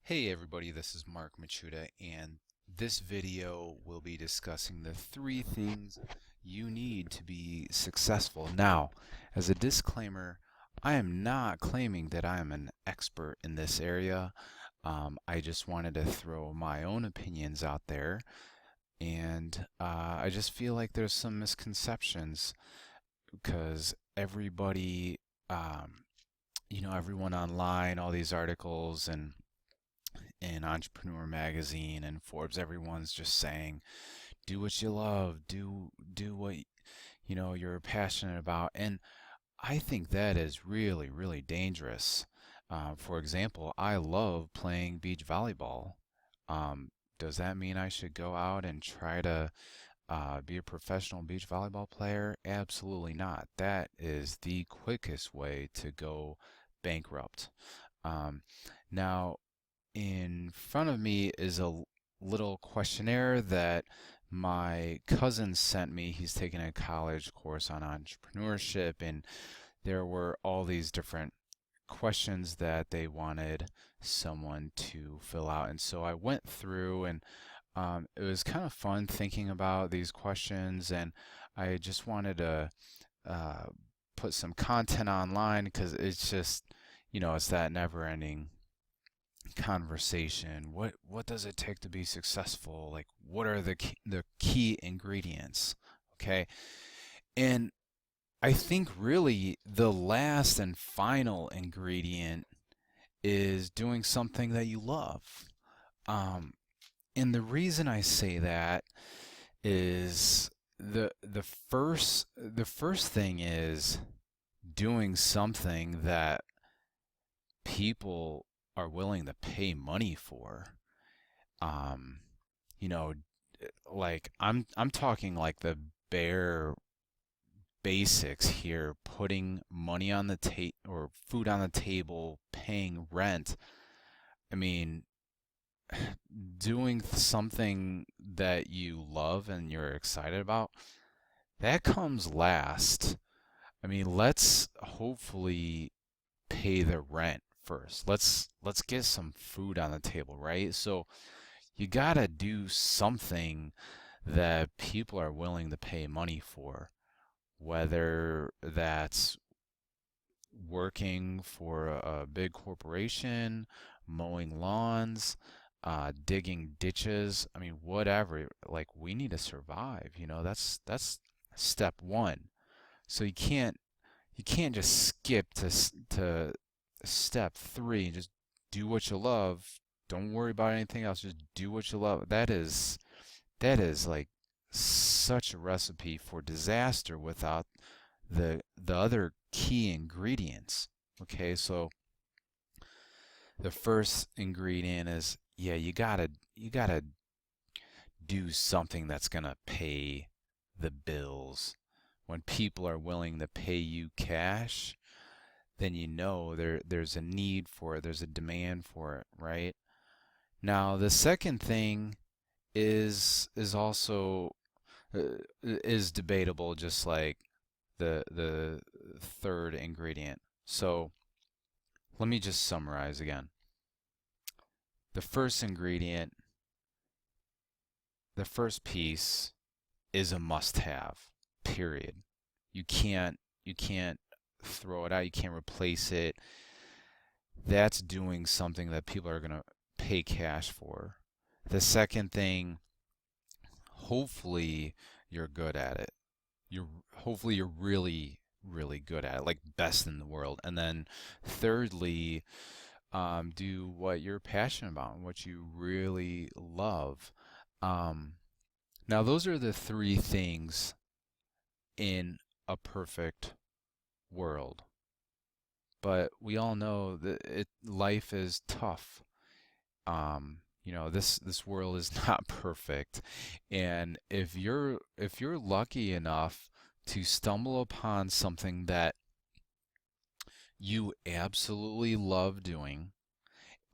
Hey everybody, this is Mark Machuda, and this video will be discussing the 3 things you need to be successful. Now, as a disclaimer, I am not claiming that I am an expert in this area. I just wanted to throw my own opinions out there, and I just feel like there's some misconceptions because everyone online, all these articles and Entrepreneur Magazine and Forbes, everyone's just saying, do what you love, do what you're passionate about, and I think that is really, really dangerous. For example, I love playing beach volleyball. Does that mean I should go out and try to be a professional beach volleyball player? Absolutely not. That is the quickest way to go bankrupt. Um, Now, in front of me is a little questionnaire that my cousin sent me. He's taking a college course on entrepreneurship, and there were all these different questions that they wanted someone to fill out. And so I went through, and it was kind of fun thinking about these questions, and I just wanted to uh, put some content online because it's just, it's that never-ending conversation. What does it take to be successful? Like, what are the key ingredients? Okay. And I think really the last and final ingredient is doing something that you love. Um, and the reason I say that is the first thing is doing something that people are willing to pay money for. Um, you know, like I'm talking like the bare basics here, putting money on the table or food on the table, paying rent. I mean, doing something that you love and you're excited about, that comes last. I mean, let's hopefully pay the rent first. Let's get some food on the table, right? So you gotta do something that people are willing to pay money for, whether that's working for a big corporation, mowing lawns, digging ditches. I mean, whatever. Like we need to survive. That's step one. So you can't just skip to step three and just do what you love. Don't worry about anything else. Just do what you love. That is like such a recipe for disaster without the other key ingredients. Okay, so the first ingredient is, yeah, you gotta do something that's gonna pay the bills. When people are willing to pay you cash, then there's a need for it, there's a demand for it, right? Now, the second thing is also is debatable, just like the third ingredient. So let me just summarize again. The first ingredient, the first piece is a must-have, period. You can't throw it out, you can't replace it. That's doing something that people are going to pay cash for. The second thing, hopefully you're good at it. Hopefully you're really, really good at it, like best in the world. And then thirdly, do what you're passionate about and what you really love. Um, Now those are the 3 things in a perfect world. But we all know that life is tough. This world is not perfect. And if you're lucky enough to stumble upon something that you absolutely love doing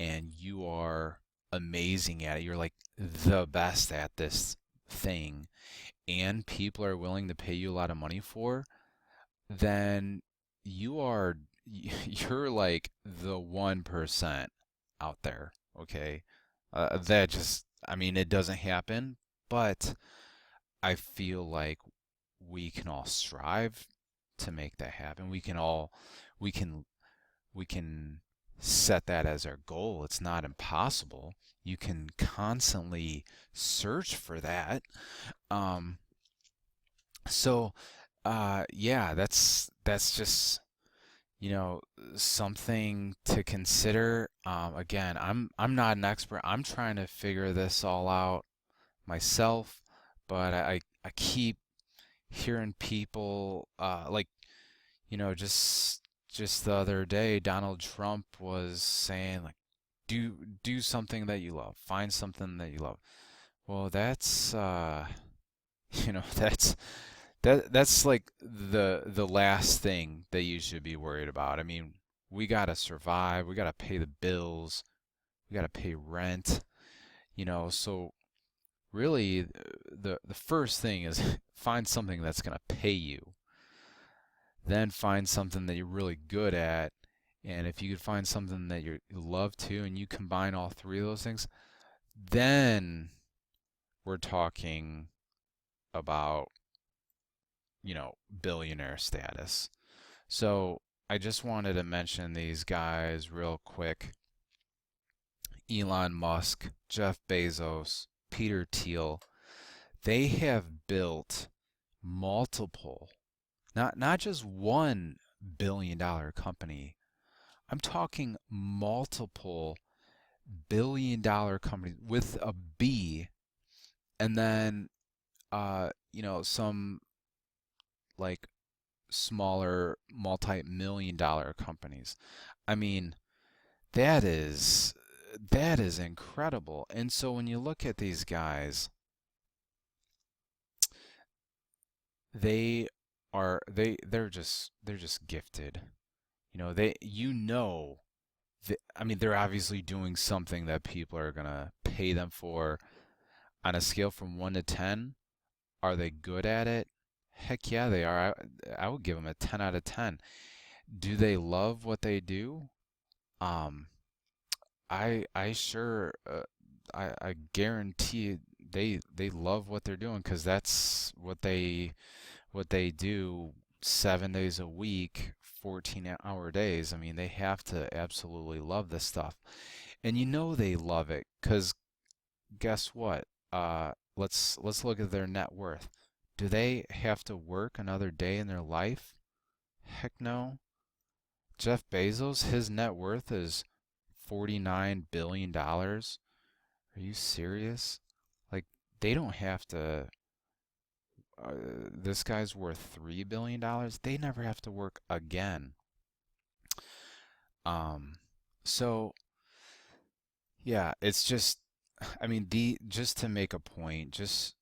and you are amazing at it, you're like the best at this thing, and people are willing to pay you a lot of money for, then you're like the 1% out there. Okay, that just, I mean, it doesn't happen, but I feel like we can all strive to make that happen. We can we can set that as our goal. It's not impossible. You can constantly search for that. Um, so, yeah, that's just, you know, something to consider. Again, I'm not an expert. I'm trying to figure this all out myself, but I keep hearing people like, just the other day, Donald Trump was saying like, do something that you love, find something that you love. Well, that's that's like the last thing that you should be worried about. I mean, we gotta survive, we gotta pay the bills, we gotta pay rent, so really the first thing is find something that's gonna pay you. Then find something that you're really good at. And if you could find something that you love to and you combine all three of those things, then we're talking about, billionaire status. So I just wanted to mention these guys real quick. Elon Musk, Jeff Bezos, Peter Thiel. They have built multiple, not just $1 billion company. I'm talking multiple billion-dollar companies with a B, and then some like smaller multi-million dollar companies. I mean, that is that is incredible. And so when you look at these guys, they they're just gifted. I mean, they're obviously doing something that people are gonna pay them for. On a scale from 1 to 10, are they good at it? Heck yeah, they are. I would give them a 10 out of 10. Do they love what they do? Um, I sure, I guarantee they love what they're doing because that's what they do 7 days a week, 14-hour days. I mean, they have to absolutely love this stuff. And they love it because guess what? Let's look at their net worth. Do they have to work another day in their life? Heck no. Jeff Bezos, his net worth is $49 billion. Are you serious? Like, they don't have to. This guy's worth $3 billion. They never have to work again. Um, so yeah, it's just, I mean, just to make a point, just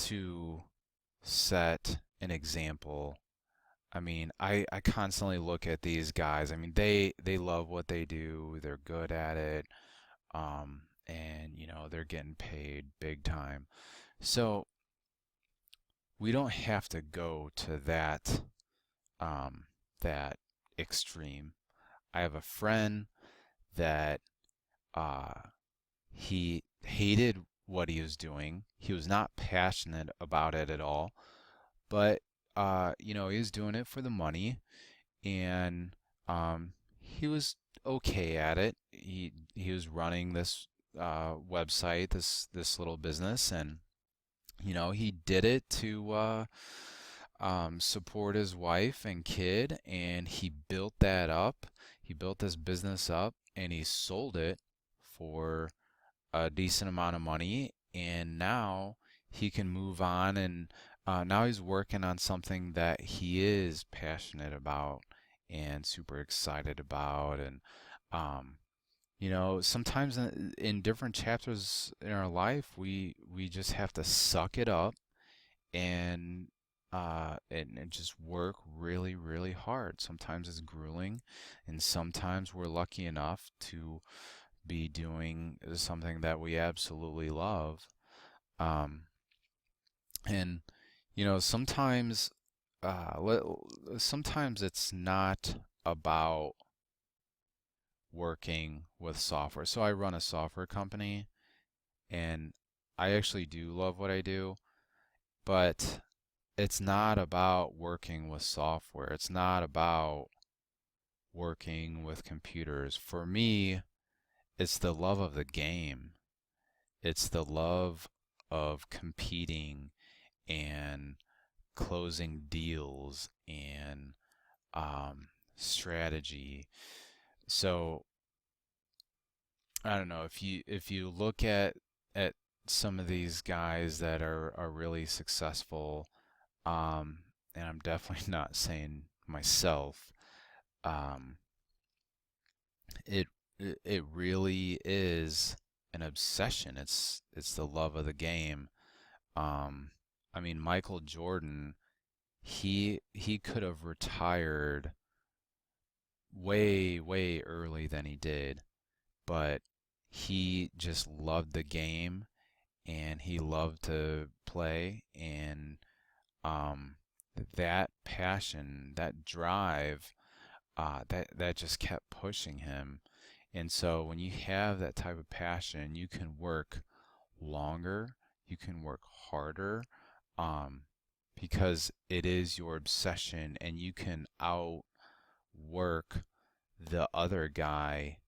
to set an example. I mean, I constantly look at these guys. I mean, they love what they do. They're good at it. And they're getting paid big time. So we don't have to go to um that extreme. I have a friend that uh he hated what he was doing. He was not passionate about it at all, but he was doing it for the money, and he was okay at it. He was running this website, this little business, and he did it to support his wife and kid, and he built that up. He built this business up, and he sold it for a decent amount of money, and now he can move on, and now he's working on something that he is passionate about and super excited about. And sometimes in different chapters in our life, we just have to suck it up and and just work really, really hard. Sometimes it's grueling, and sometimes we're lucky enough to be doing something that we absolutely love. Um, and sometimes sometimes it's not about working with software. So I run a software company, and I actually do love what I do, but it's not about working with software. It's not about working with computers. For me, it's the love of the game. It's the love of competing and closing deals and strategy. So I don't know if you look at some of these guys that are really successful, um, and I'm definitely not saying myself, um, it it really is an obsession. It's the love of the game. Um, I mean, Michael Jordan, he could have retired way early than he did, but he just loved the game and he loved to play, and um, that passion, that drive, that just kept pushing him. And so when you have that type of passion, you can work longer, you can work harder, um, because it is your obsession, and you can outwork the other guy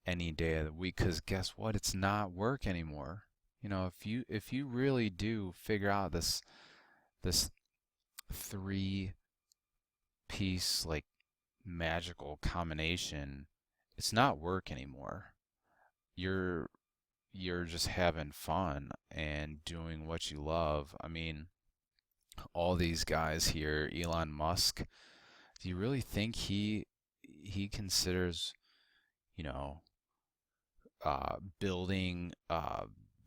any day of the week. Because guess what? It's not work anymore. You know, if you really do figure out this three piece like magical combination, it's not work anymore. You're you're just having fun and doing what you love. I mean, all these guys here, Elon Musk, do you really think he considers, you know, building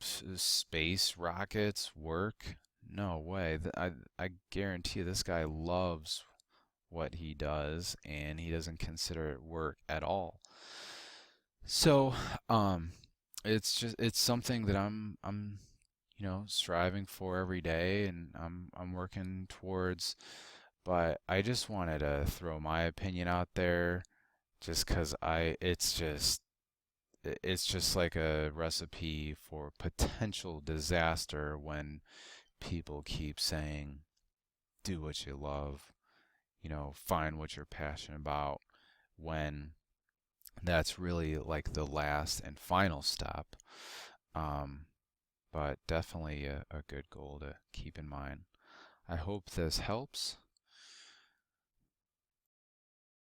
space rockets work? No way. I guarantee you this guy loves what he does, and he doesn't consider it work at all. So, um, it's something that I'm striving for every day, and I'm working towards. But I just wanted to throw my opinion out there, just 'cause it's just like a recipe for potential disaster when people keep saying, do what you love, find what you're passionate about, when that's really like the last and final step. Um, but definitely a good goal to keep in mind. I hope this helps.